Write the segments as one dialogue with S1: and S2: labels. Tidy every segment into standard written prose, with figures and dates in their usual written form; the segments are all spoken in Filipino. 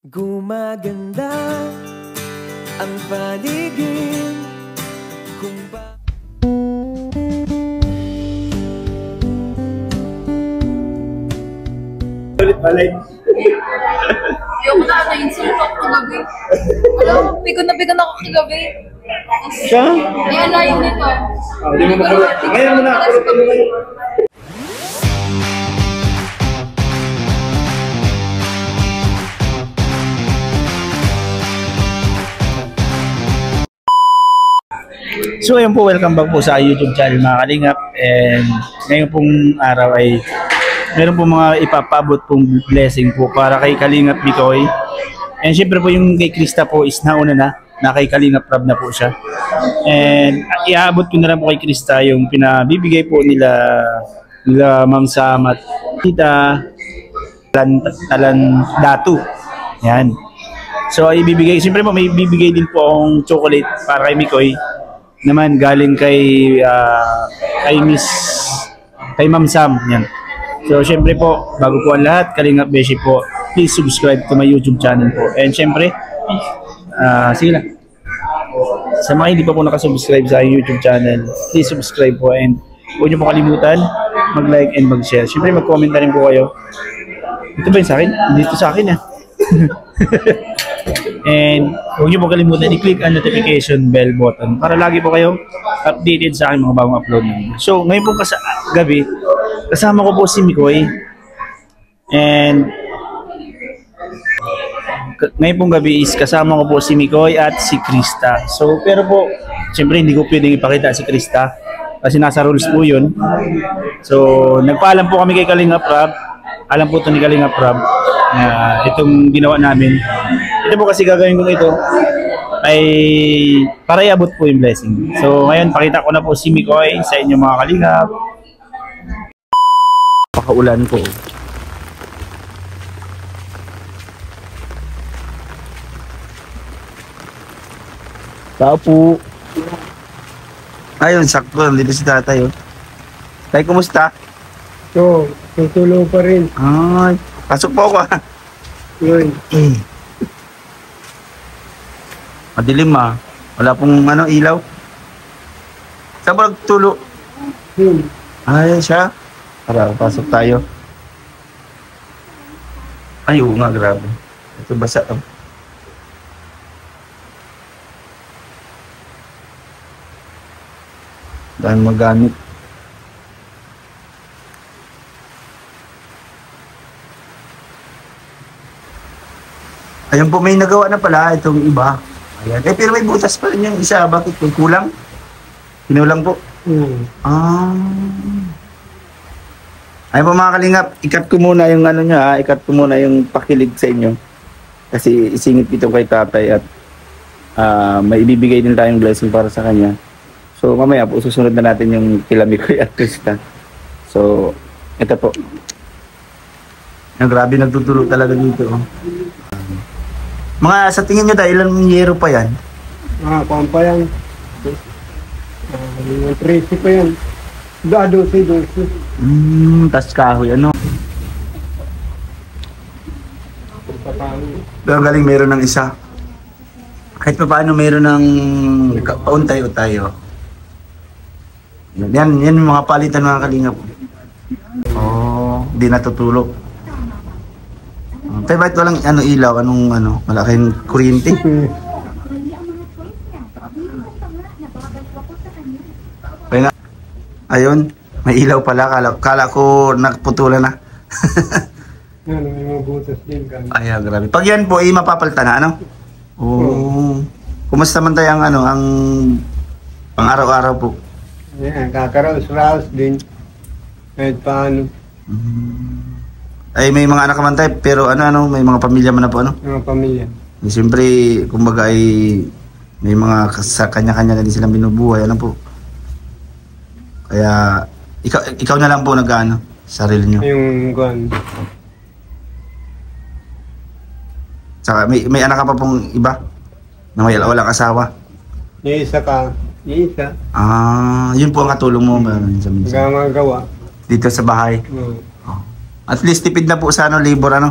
S1: Gumaganda ang paligid kung ba...
S2: Ulit balay.
S3: Ayoko na na-insult ako kagabi. Alam mo, pikon na ako kagabi.
S2: Siya?
S3: May alayin nito.
S2: Hindi mo makulot. Ngayon mo na. Kulot mo ngayon.
S4: So ayun po, welcome back po sa YouTube channel mga Kalingap. And ngayon pong araw ay meron po mga ipapabot pong blessing po para kay Kalingap Mikoy. And syempre po yung kay Krista po is nauna na kay Kalingap Rob na po siya. And iaabot ko na lang po kay Krista yung pinabibigay po nila Ma'am Sam at Tita Talan Datu. Yan. So ibibigay, syempre po may bibigay din po akong chocolate para kay Mikoy naman galing kay Ma'am Sam. Yan. So syempre po, bago po ang lahat, Kalingap Beshi po, please subscribe to my YouTube channel po. And syempre, sige lang. Sa mga hindi pa po nakasubscribe sa aking YouTube channel, please subscribe po and huwag niyo po kalimutan mag-like and mag-share. Syempre mag-comment na rin po kayo. Ito ba yung sa akin? Dito sa akin And huwag niyo po kalimutan i-click ang notification bell button para lagi po kayo updated sa aking mga bagong upload. So ngayon po gabi, kasama ko po si Mikoy. And ngayon pong gabi is kasama ko po si Mikoy at si Krista. So pero po, siyempre hindi ko pwedeng ipakita si Krista kasi nasa rules po yun. So nagpaalam po kami kay Kalingap Rob. Alam po ito ni Kalingap Rob na itong ginawa namin. Ito po kasi gagawin ko ito ay para iabot po yung blessing. So ngayon pakita ko na po si Mikoy sa inyo mga Kalingap. Pakaulan po. Tao po.
S2: Ayun, sakto. Dito si tatay. Tay, kumusta?
S5: So, tutulong pa rin.
S2: Ay, pasok po ako.
S5: Yun.
S2: Madilim Wala pong ilaw. Saan ba nagtulo?
S5: Yun.
S2: Ay, siya. Tara, pasok tayo. Ay, oo nga, grabe. Ito basa. Dahil magamit. Ayun po, may nagawa na pala itong iba. Ayan. Pero may butas pa rin yung isa. Bakit? May kulang? Kinulang po. Ayun po mga Kalingap, ikat ko muna yung nyo ikat ko muna yung pakilig sa inyo. Kasi isingit ito kay tatay at may ibibigay din tayong blessing para sa kanya. So mamaya po susunod na natin yung kila Mikoy at Krista. So ito po. Grabe nagtutulog talaga dito. Mga sa tingin nyo tayo, ilang yero pa yan?
S5: Kuwan pa yan. 13 pa yan. 12.
S2: Tas kahoy, ano? Pero galing meron ng isa. Kahit pa paano meron ng pauntay-utay. Yan yung mga palitan mga Kalingap. Di natutulog. Tayo bakit walang ilaw? Malaking kuryente? Ayun, may ilaw pala. Kala ko nagputulan na.
S5: Yan, may mga butas din.
S2: Ay, grabe. Pag yan po, mapapalitan na, ano? Kumusta man tayo ang pang araw-araw po?
S5: Yan, kakaraos-raos din. Kahit paano.
S2: Ay, may mga anak naman tayo, pero may mga pamilya man na po,
S5: Mga pamilya.
S2: Siyempre, kumbaga ay may mga kanya-kanya na din silang binubuhay, po. Kaya, ikaw na lang po sarili nyo.
S5: Yung guwan.
S2: Saka, may anak ka pa pong iba na walang asawa.
S5: Yung isa ka. Yung isa.
S2: Yun po ang katulong mo.
S5: Magawa.
S2: Dito sa bahay. At least tipid na po sa labor,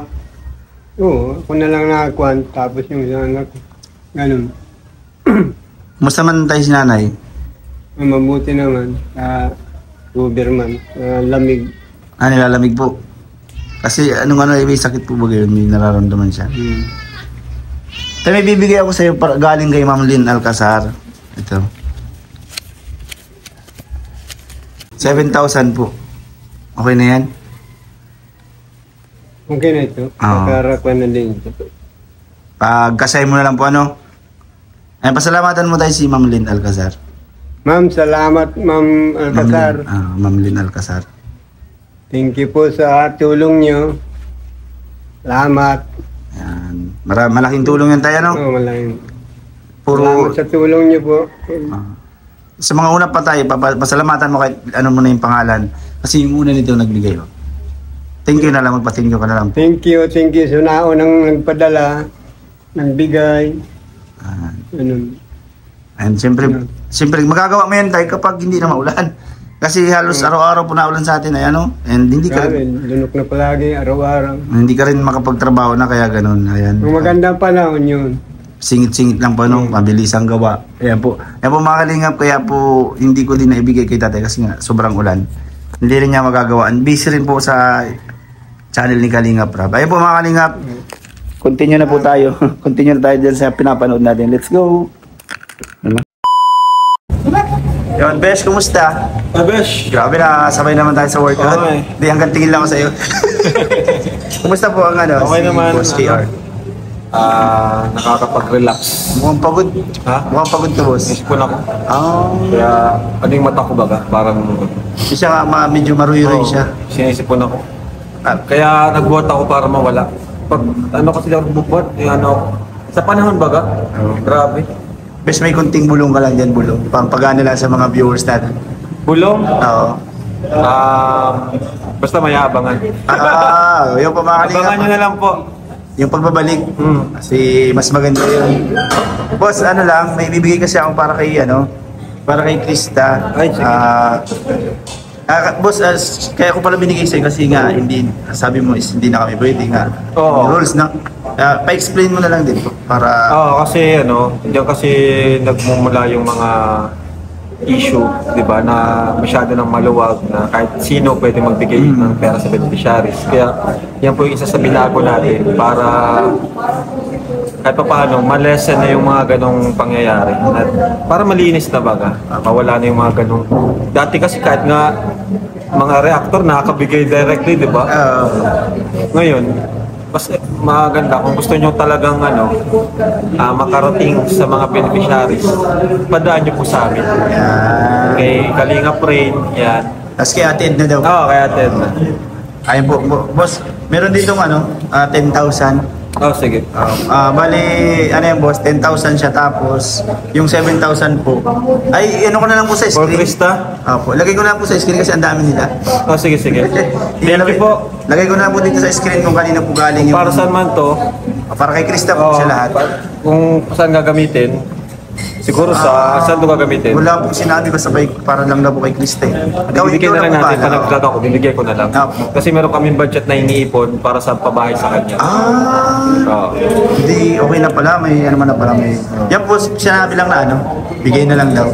S5: Oo, ako na lang nakakuan, tapos yung sa anak ko. Ganun.
S2: Musta man tayo si nanay?
S5: Mabuti naman. Doberman. Lamig.
S2: Nilalamig po. Kasi anong may sakit po ba yun? May nararamdaman siya. Tayo may bibigay ako sa'yo galing kay Ma'am Lynn Alcazar. Ito. 7,000 po. Okay na yan?
S5: Okay na ito.
S2: Oo.
S5: Pagkarakuan na din ito.
S2: Pagkasay mo na lang po ano? Ay, pasalamatan mo tayo si Ma'am Lynn Alcazar.
S5: Ma'am, salamat Ma'am Alcazar.
S2: Ma'am Lynn Alcazar.
S5: Thank you po sa tulong nyo. Salamat.
S2: Yan. Malaking tulong yan tayo, no?
S5: Oo, malaking.
S2: Puro,
S5: Salamat sa tulong nyo po.
S2: sa mga una pa tayo, pasalamatan mo kahit ano mo na yung pangalan. Kasi yung una nito nagbigay. Oh. Thank you na lang, magpa-thank you ka na lang.
S5: Thank you sa naunang nagpadala, nagbigay. Ganun.
S2: And siyempre magagawa mo yan tayo kapag hindi na maulan. Kasi halos araw-araw po naulan sa atin ay ano, and hindi ka
S5: Lunok na palagi, araw-araw.
S2: hindi ka rin makapagtrabaho na kaya ganun. Ayan.
S5: Ang magandang panahon yun.
S2: Singit-singit lang po, no? Mabilis ang gawa. Ayan po mga kalingap, kaya po hindi ko din naibigay kay tatay kasi nga sobrang ulan. Hindi rin niya magagawa. And busy rin po sa channel ni Kalingap Rab. Ayan po mga kalingap, continue na po tayo. Continue na tayo dyan sa pinapanood natin. Let's go! Yon, Besh, kumusta?
S6: Besh,
S2: Grabe na, sabay naman tayo sa workout.
S6: Okay.
S2: Hindi, hanggang tingin lang ako sa'yo. Kumusta po ang ano?
S6: Okay
S2: si
S6: naman,
S2: Boss KR?
S6: nakakapag-relax.
S2: Mukhang pagod.
S6: Ha?
S2: Mukhang pagod to, boss.
S6: Isipon ako.
S2: Kaya,
S6: Ano yung mata ko baga? Parang
S2: siya nga, medyo maruyo-ruyo siya.
S6: sinisipon ako. Kaya nagbuhat ako para mawala. Pag ano kasi ako bumubuhat, sa panahon baga? Grabe.
S2: Bes, may kunting bulong ka lang dyan, bulong. Pampagana lang sa mga viewers natin.
S6: Bulong.
S2: Oo.
S6: Basta may abangan.
S2: Yung pamakaling
S6: Abangan nyo na lang po.
S2: yung pagbabalik. Kasi mas maganda yun. Boss, ano lang, may bibigay kasi ako para kay Krista.
S6: Ay, sige.
S2: Boss, kaya ko pala binigay sa'yo kasi nga, sabi mo is hindi na kami pwede nga.
S6: Oo.
S2: Rules na. Pa-explain mo na lang din para...
S6: Kasi diyan kasi nagmumula yung mga issue, di ba, na masyado nang maluwag na kahit sino pwede magbigay ng pera sa beneficiaries. Kaya yan po yung isa sa binago natin para kahit pa paano, malesen na yung mga ganong pangyayari. At para malinis na baga, mawala na yung mga ganong... Dati kasi kahit nga mga reactor nakakabigay directly, di ba? Ngayon, mas maganda kung gusto nyo talagang makarating sa mga beneficiaries, padaan nyo po sa amin. Kay Kalingap Rain, yan.
S2: Tapos kay Ate Edna daw.
S6: Oo, kaya Ted.
S2: Ayun po, boss, meron ditong 10,000.
S6: Sige.
S2: Bali, ano yan boss, 10,000 siya tapos yung 7,000 po. Ay, ano ko na lang po sa
S6: For
S2: screen.
S6: Krista?
S2: Opo, lagay ko na lang po sa screen kasi ang dami nila.
S6: Sige. Thank you po.
S2: Lagay ko na lang po dito sa screen kung kanina po galing yung...
S6: Para saan man to,
S2: Para kay Krista po siya lahat.
S6: kung saan gagamitin, siguro saan to gagamitin.
S2: Wala po sinabi basta para lang na po kay Krista eh.
S6: Bibigyan na lang natin, pag nag-vlog ako, bibigyan ko na lang.
S2: Opo.
S6: Kasi meron kaming budget na iniipon para sa pabahay sa kanya. Oo.
S2: Hindi, okay na pala. May ano man na pala. Yan po, sinabi lang na bigay na lang daw.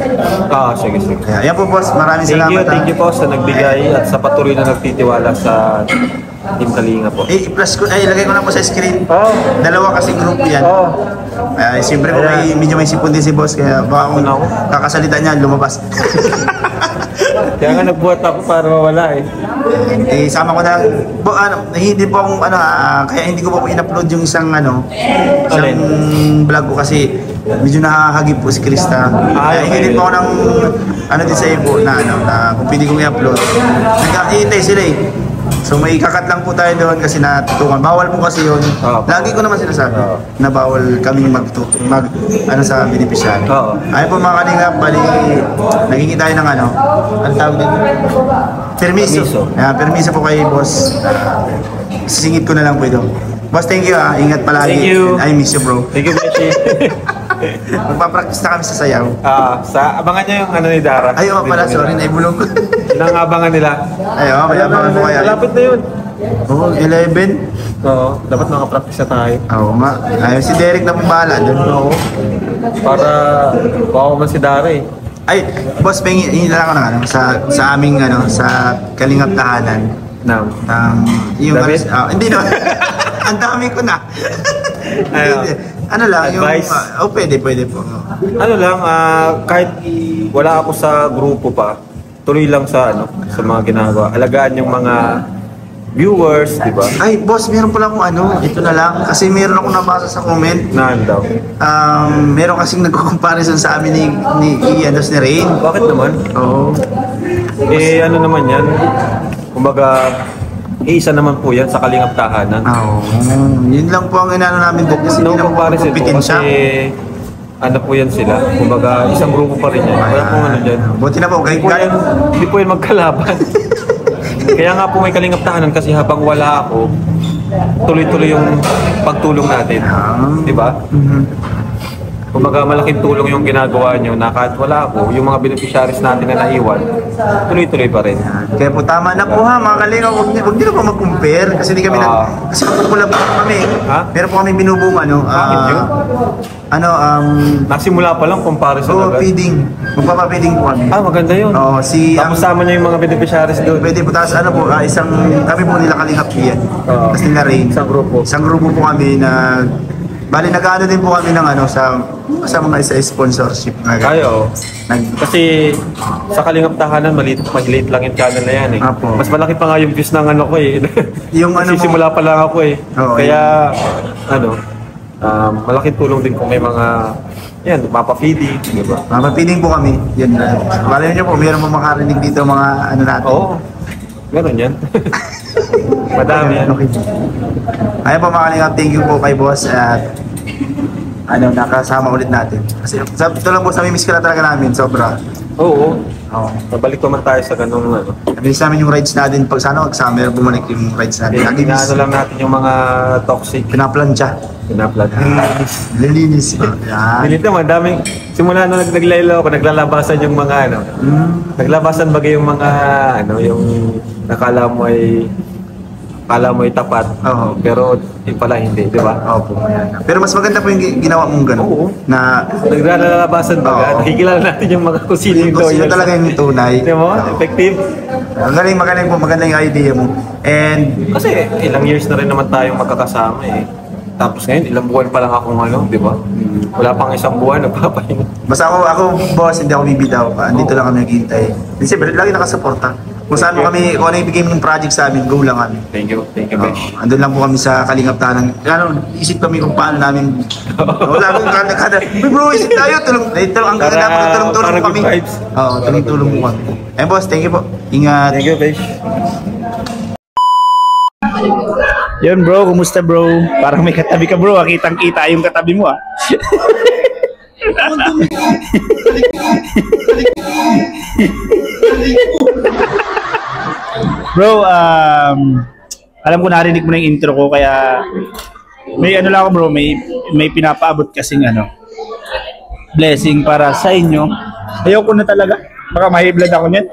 S6: Sige.
S2: Kaya yan po boss, maraming salamat.
S6: Thank you po sa nagbigay at sa patuloy na nagtitiwala sa Team Kalinga po.
S2: I-plus ko, ilagay ko na po sa screen.
S6: Oo.
S2: Dalawa kasi group yan. Siyempre po medyo may sipon din si boss, kaya baka kung kakasalita niya, lumabas.
S6: Kaya nga nagbuhat ako para mawala
S2: Sama ko na, hindi po akong, kaya hindi ko po in-upload yung isang vlog ko kasi medyo nakahagip po si Krista. Kaya hindi po ako ng, din sa ipo na kung pwede kong i-upload. Nag-iintay sila So may kakat lang po tayo doon kasi natutukan. Bawal po kasi yun. Lagi ko naman sinasabi na bawal kaming sa beneficiary. Ayun po mga kalingap, bali nagiging tayo ng ano tawag dito? Permiso. Permiso po kay boss. Sisingit ko na lang po ito. Boss, thank you Ingat palagi.
S6: Thank you.
S2: I miss you, bro.
S6: Thank you, Beshi.
S2: Magpapractice na kami sa sayaw.
S6: Abangan nyo yung ni Dara.
S2: Ay, pala, sorry, naibulong ko.
S6: Nangabangan nila.
S2: Ay, may abangan po kaya.
S6: Malapit na yun.
S2: Oo, 11.
S6: Oo, dapat nakapractice na tayo.
S2: Oo nga. Ayun, si Derek na pumala doon.
S6: Oo. Para baka man si Dare.
S2: Ay, boss, pingin lang ako ng ano, sa aming ano, sa Kalingap Tahanan.
S6: Now,
S2: Yung
S6: David?
S2: hindi no. Ang dami ko na.
S6: Ayun.
S2: Ano lang,
S6: Advice?
S2: yung pwede po.
S6: ano lang, kahit wala ako sa grupo pa, tuloy lang sa ano, sa mga ginagawa. Alagaan yung mga viewers, di ba?
S2: Ay, boss, meron pala akong ano, ito na lang kasi meron akong nabasa sa comment.
S6: Naan daw.
S2: Meron kasing nagko-comparison sa amin ni Iandos ni Rain.
S6: Bakit naman?
S2: Oo.
S6: Eh, ano naman yan? Kumbaga, isa naman po yan sa Kalingap Tahanan.
S2: Oo. Yun lang po ang inano namin, book, kasi
S6: No
S2: hindi naman
S6: comparison po
S2: competent
S6: kasi
S2: siya.
S6: ano po yan sila. Kumbaga, isang grupo pa rin yan. Wala pong ano dyan.
S2: Buti na po,
S6: Hindi po yan magkalaban. Kaya nga po may Kalingap Tahanan kasi habang wala ako, tuloy-tuloy yung pagtulong natin. Di ba? Kumbaga malaking tulong yung ginagawa nyo na kahit wala ako, yung mga beneficiaries natin na naiwan, tuloy-tuloy pa rin.
S2: Kaya po tama na po ha, mga kalinga, huwag niyo na po mag-compare kasi hindi kami kasi magkukulab kami.
S6: Ha?
S2: Meron po kami binubong ano,
S6: Bakit yun? Nasimula pa lang comparison agad.
S2: feeding. Magpapa-feeding po kami.
S6: Maganda yun.
S2: Oo,
S6: Tapos sama nyo yung mga beneficiaries doon.
S2: pwede po, tapos ano po, kami po nila Kalingap yan.
S6: Oo.
S2: Tapos nila Rain.
S6: Isang grupo.
S2: Isang grupo po kami na, bali nag-ano din po kami ng ano, sa mga isa sponsorship.
S6: Kayo, kasi sa Kalingap Tahanan, maliit lang yung channel na yan eh.
S2: Apo.
S6: Mas malaki pa nga yung views ng ano ko eh.
S2: Yung ano mo-
S6: Nagsisimula pa lang ako eh.
S2: Oo,
S6: Kaya, malaking tulong din kung may mga, yan, mapa-feeding, di ba?
S2: Mapapiling po kami. Yan na. Bali niyo po, meron po makarinig dito mga ano natin.
S6: Oo, meron yan. Madami yan.
S2: Okay. Ayun po mga kalingap, thank you po kay boss at nakasama ulit natin. Kasi ito lang po sa miss ka na talaga namin, sobra.
S6: Oo,
S2: Oo.
S6: nabalik naman tayo sa ganung ano.
S2: Nabilis namin yung rides natin, pag sana mag-summer, bumalik yung rides natin.
S6: Inaano lang natin yung mga toxic.
S2: Pinaplansya.
S6: Pinaplat.
S2: Lilinis. Yan.
S6: Pilit naman, daming, simula nung naglaylo ako, naglalabasan yung mga ano. Naglabasan bagay yung mga yung akala mo ay tapat.
S2: Oo.
S6: Pero yun pala hindi, di ba?
S2: Opo. Yan. Pero mas maganda po yung ginawa mong gano'n.
S6: Oo.
S2: Na
S6: Naglalabasan baga,
S2: Oo.
S6: nakikilala natin yung mga kusino
S2: kung sino talaga yung tunay.
S6: Di mo?
S2: Oo.
S6: Effective.
S2: Magaling po, maganda yung idea mo. And
S6: Kasi ilang years na rin naman tayong magkakasama eh. Tapos ngayon, ilang buwan pa lang akong di ba? Wala pang isang buwan, nagpapahinga.
S2: basta ako boss, hindi ako bibitaw. Dito lang kami naghihintay. Kasi lagi nakasuporta. Kung saan mo kami, kung ano yung bigay ng project sa amin, go lang kami.
S6: Thank you, Besh.
S2: Andun lang po kami sa Kalingap Tahanan. Isip kami kung paano namin. Wala akong kada. Bro, isip tayo. Ang ganda po, tulong-tulong
S6: para
S2: po kami.
S6: good vibes.
S2: Oo, tulong-tulong po kami. Boss, thank you po. Ingat.
S6: Thank you, Besh.
S4: Yun bro, kumusta bro? Parang may katabi ka bro, kitang-kita yung katabi mo ah. Bro, alam ko narinig mo na yung intro ko kaya may ano lang ako bro, may pinapaabot kasing blessing para sa inyo. Ayoko na talaga, baka ma-high-blood ako niyan.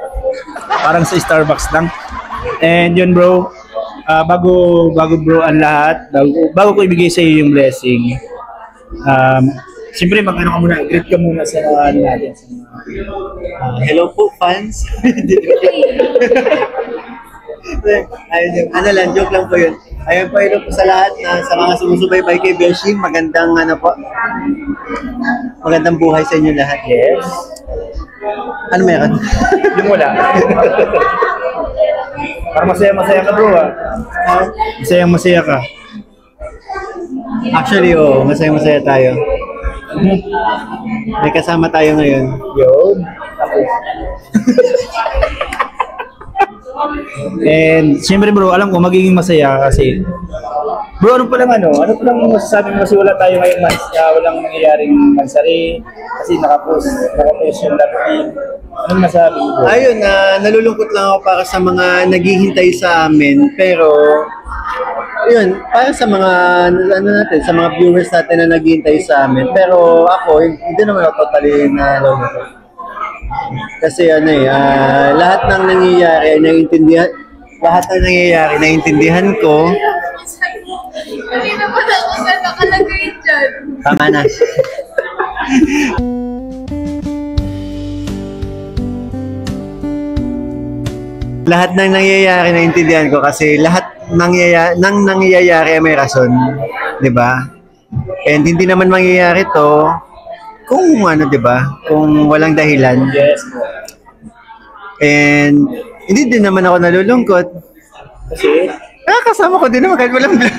S4: Parang sa Starbucks lang. And yun bro, bago bro ang lahat, bago ko ibigay sa iyo yung blessing. Siyempre mag-ano ka muna, greet ka muna sa natin.
S7: Hello po, fans. Ayun, lang, joke lang po yun. Ayun po, hello po sa lahat na sa mga sumusubaybay kay Beshi. Magandang magandang buhay sa inyo lahat.
S4: Yes.
S7: Ano meron?
S4: Yung wala. Parang masaya ka bro ah. Masaya ka.
S7: Actually, masaya tayo. May kasama tayo ngayon.
S4: Yun. And siyempre bro, alam ko magiging masaya kasi bro, ano palang masasabi mo kasi wala tayo ngayong months walang nangyayaring mansari kasi nakapost yung lapin. Anong masasabi mo bro?
S7: Ayun, nalulungkot lang ako para sa mga naghihintay sa amin. Pero, yun, para sa mga, sa mga viewers natin na naghihintay sa amin. Pero ako, hindi naman ako totally nalulungkot. Kasi lahat ng nangyayari, lahat ng nangyayari, naiintindihan ko.
S3: Hindi naman ako na nakalagay dyan.
S7: Tama na. Lahat ng nangyayari, naiintindihan ko kasi lahat ng nangyayari ay may rason. 'Di ba? And hindi naman mangyayari to kung ano, 'di ba? Kung walang dahilan.
S4: Yes.
S7: And hindi din naman ako nalulungkot.
S4: Kasi,
S7: Kasama ko din naman kahit walang vlog.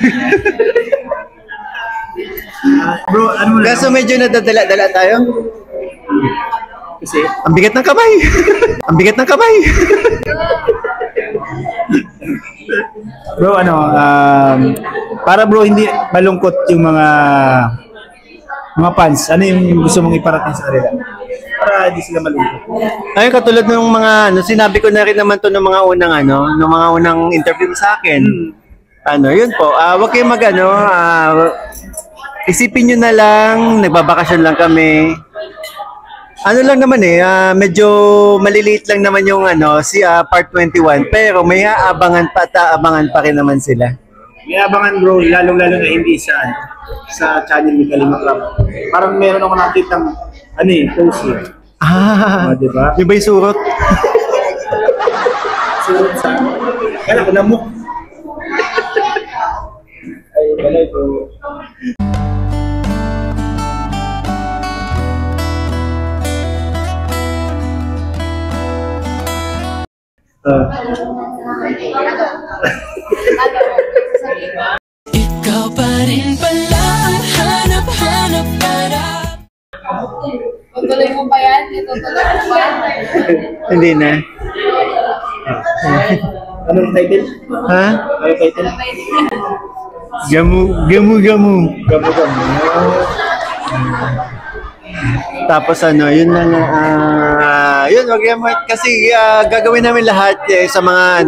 S4: bro, ano mo na?
S7: Kaso medyo nadadala-dala tayo.
S4: Kasi,
S7: Ang bigat ng kamay. Ang bigat ng kamay.
S4: bro, para bro hindi malungkot yung mga fans, ano yung gusto mong iparating sa kanila? Para hindi sila malungkot.
S7: Ayun, katulad ng mga sinabi ko na rin naman to ng mga unang ng mga unang interview sa akin. Yun po. Wag kayong isipin nyo na lang, nagbabakasyon lang kami. Ano lang naman medyo maliliit lang naman yung part 21, pero may aabangan pa rin naman sila.
S4: May abangan bro, lalong-lalo na hindi sa channel ni Kalinga Prab. Parang meron ako nakitang post diba?
S7: Di ba yung surot?
S4: Surot sa kaya ko namuk. Ay, wala ito.
S1: Ikaw pa rin pala ang hanap-hanap para.
S3: Tutuloy mo pa yan? Itutuloy mo pa yan?
S7: Hindi na.
S4: Anong title?
S7: Ha?
S4: Anong title?
S7: Gamu.
S4: Gamu-gamu.
S7: Tapos yun na nga, yun, kasi gagawin namin lahat sa mga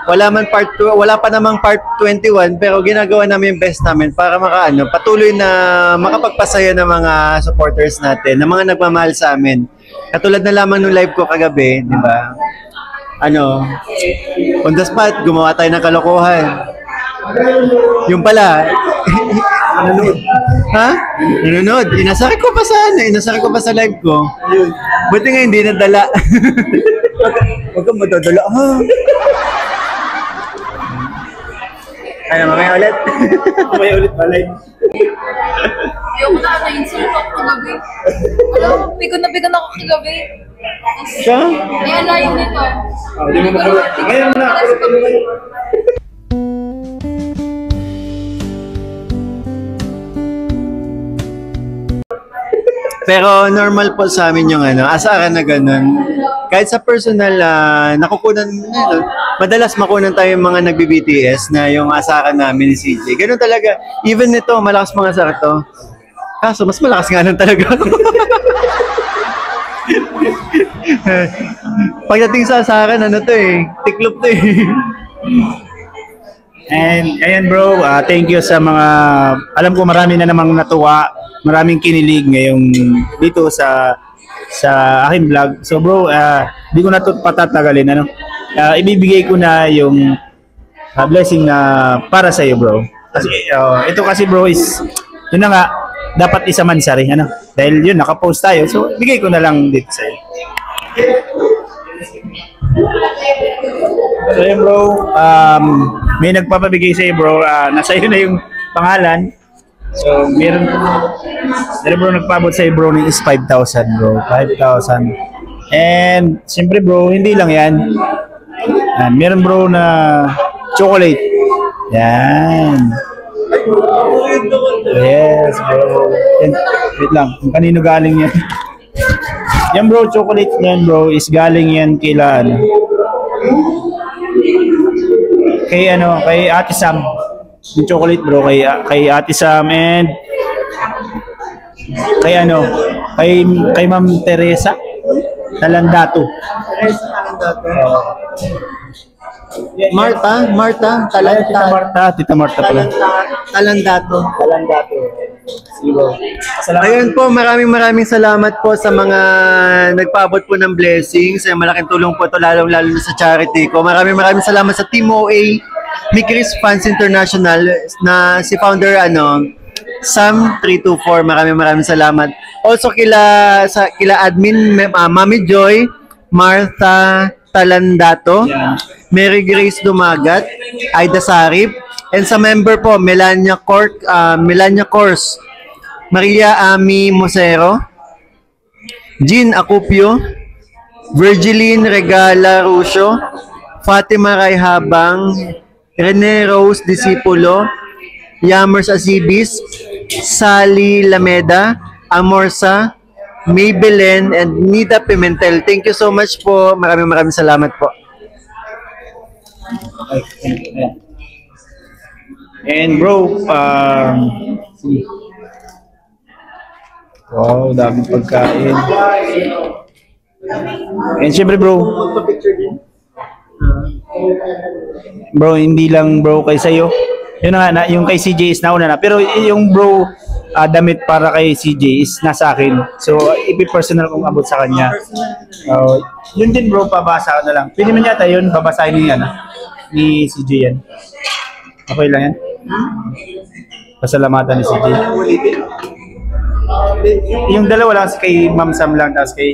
S7: wala pa namang part 21 pero ginagawa namin yung best namin para patuloy na makapagpasaya ng mga supporters natin, ng mga nagmamahal sa amin. Katulad na lamang nung live ko kagabi, di ba? On the spot, gumawa tayo ng kalokohan. Yung pala, nanonood. Ha? Nanonood. Inasakit ko pa sa live ko. Buti nga hindi nadala. Huwag kang madadala, ha? Mamaya ulit.
S4: Mamaya ulit ba live?
S3: Ayoko na na-insult ako kagabi. Alam mo, bigon ako kagabi.
S7: Siya?
S3: Ay, alayo nito.
S4: Hindi mo makulot. Ngayon mo na, kulot mo ngayon.
S7: Pero normal po sa amin yung asaran na ganun. Kahit sa personal, nakukunan, madalas makunan tayo yung mga nagbi-BTS na yung asaran namin ni CJ. Ganun talaga. Even nito, malakas mga asar to. Kaso, mas malakas nga nun talaga ako. Pagdating sa asaran, tiklop to eh.
S4: And ayan bro, thank you sa mga, alam ko marami na namang natuwa, maraming kinilig ngayong dito sa aking vlog. So bro, di ko na ito patatagalin. Ibibigay ko na yung blessing na para sa iyo bro. Kasi ito kasi bro is, yun na nga, dapat isa man sa rin. Dahil yun, nakapost tayo. So bigay ko na lang dito sa iyo. So yun bro, may nagpapabigay sa iyo bro, nasa iyo na yung pangalan. So meron bro nagpabot sa iyo bro ng is 5,000 bro, 5,000. And siyempre bro, hindi lang yan. Meron bro na chocolate. Yan. Yes bro. Wait lang, kung kanino galing yan. Yan bro, chocolate yan bro is galing yan kila kay Ate Sam. Yung chocolate bro kay Ate Sam and kay Ma'am Teresa Talandato.
S7: Marta,
S4: Tita Marta pala.
S7: Talandato.
S4: Sige bro. Salamat.
S7: Ayun po, maraming salamat po sa mga nagpaabot po ng blessings. Ay, malaking tulong po ito, lalo na sa charity ko. Maraming salamat sa Team OA, Mikris Fans International, na si founder Sam 324. Maraming salamat. Also kila admin Mami Joy, Martha Talandato, Mary Grace Dumagat, Aida Sarip, and sa member po Melania Cors, Maria Ami Mosero, Jean Acupio, Virgiline Regala Rusio, Fatima Rayhabang, Rene Rose Disipulo, Yamers Asibis, Sally Lameda, Amorsa, Maybelen, and Nita Pimentel. Thank you so much po. Maraming salamat po.
S4: And bro, wow, daming pagkain. And syempre bro, hindi lang bro kay sa'yo. Yun na nga, yung kay CJ is nauna na. Pero yung bro, damit para kay CJ is nasa akin. So, ipi-personal kong abot sa kanya. Yun din bro, pabasa ko na lang. Pwede man yata yun, babasahin ni CJ yan. Okay lang yan? Pasalamatan ni CJ. Yung dalawa lang kay Ma'am Sam lang, tapos kay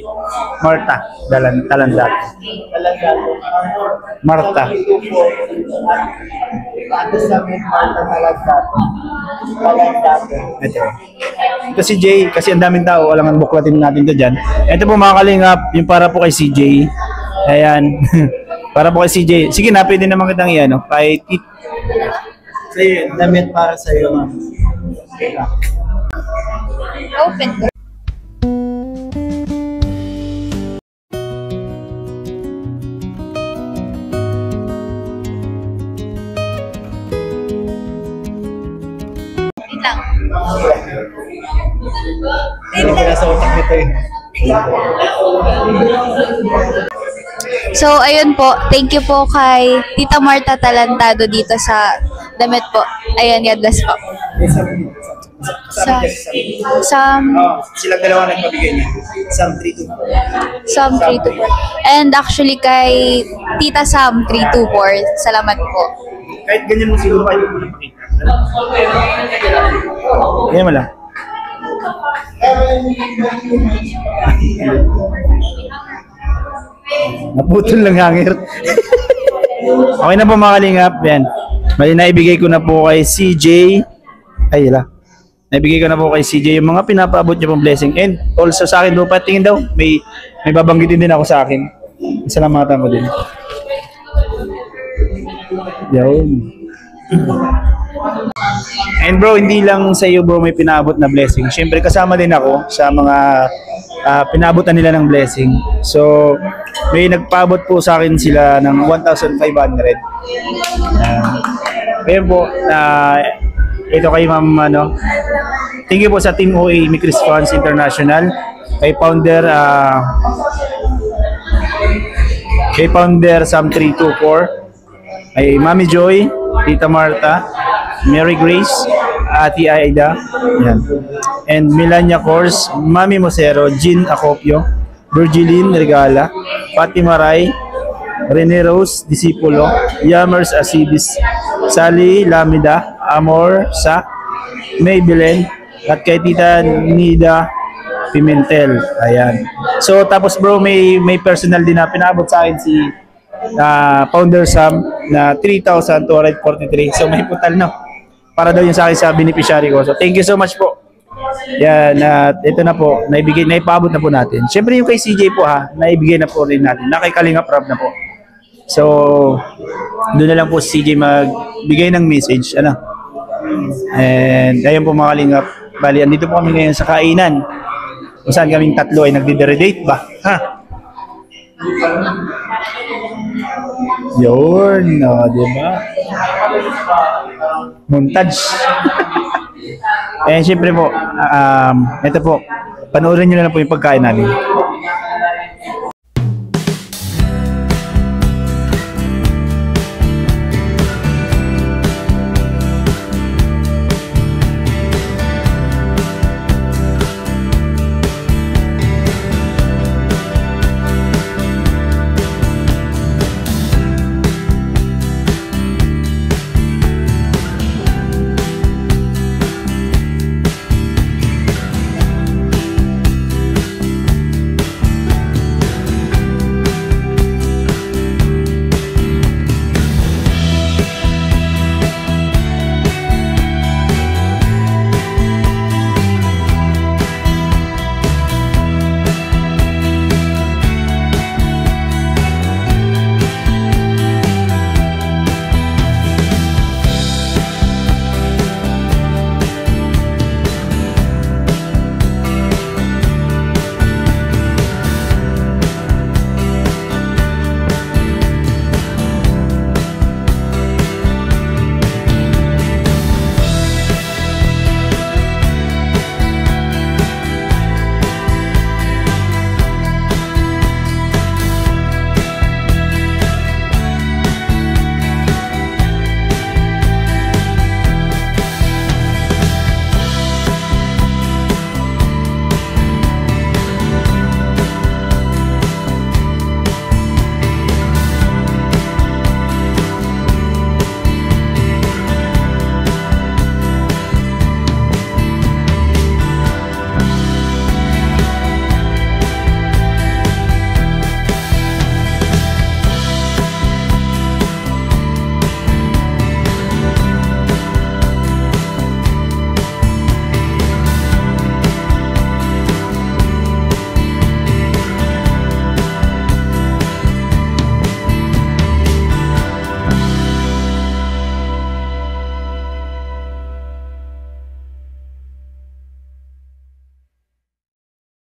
S4: Martha Talandato. Martha. Ito si Jay, kasi ang daming tao, alam ang buklatin natin ito dyan. Ito po mga kalingap, yung para po kay CJ. Ayan. Para po kay CJ. Sige na, pwede naman kitang iyan, no? Kay Tit.
S7: Sa'yo, damit para sa'yo, ma'am.
S3: Open ko. Wait lang.
S7: Nasa utak nito eh.
S3: So, ayun po. Thank you po kay Tita Martha Talantado dito sa damit po. Ayun, God bless po.
S4: Silang dalawa nagpabigay niya.
S3: Sam 324. And actually kay Tita Sam 324. Salamat po.
S4: Kahit ganyan mo siguro kayo mo lang pakita. Ganyan mo lang. Naputol lang hangir. Okay na po mga kalingap. Yan. Bali naibigay ko na po kay CJ. Ay, yala. Naibigay ko na po kay CJ yung mga pinapaabot niyo pong blessing. And also sa akin, patingin daw. May babanggitin din ako sa akin. Salamatan ko din. Yun. And bro, hindi lang sa iyo bro may pinaabot na blessing. Siyempre kasama din ako sa mga pinabutan nila ng blessing. So, may nagpaabot po sa akin sila ng 1,500. Kaya po, ito kay Ma'am, thank you po sa Team OA Mikris Fans International, kay founder Sam 324, kay Mami Joy, Tita Martha, Mary Grace, Ate Aida, yan. And Melania Cors, Mami Mosero, Jean Acopio, Virgiline Regala, Fatima Ray, Rene Rose Disipulo, Yamers Asibis, Sally Lamida, Amor Sa, Maybelen, at kay Tita Nida Pimentel. Ayan. So tapos bro, may personal din na pinabot sa akin si founder Sam na 3,243. So may putal na. Para daw yun sa akin sa beneficiary ko. So thank you so much po. Yan, at ito na po, naipabot na po natin. Siyempre yung kay CJ po naibigay na po rin natin. Na kay Kalinga Prab na po. So, doon na lang po si CJ magbigay ng message. And ayun po mga Kalingap. Bali, andito po kami ngayon sa kainan. Kung saan kaming tatlo ay nagdi-derivate ba? Yun, diba? Montage. And syempre po, ito po, panoorin nyo na lang po yung pagkain namin.